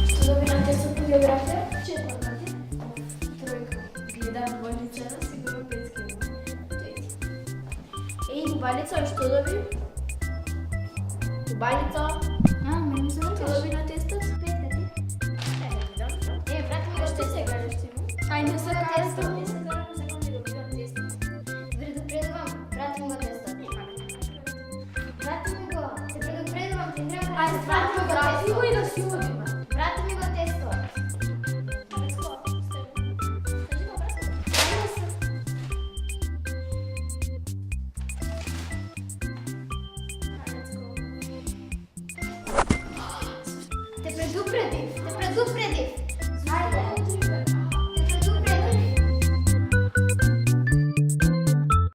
Что выбирать по географии? Честно, тройка. Еда, больница, раз и европейский. Ей, больница, что добре? Больница. Ми не Что заводиш. добре на тестът? Брат ми го Ще се кажеш ти му? Ай, не се Тестът, казва. не се знам, закон ми добре на тестът. Предупредувам, брат ми го теста. Брат ми го, се предупредувам, ти трябва Ай, да брат ми го, теста. ти го и да си го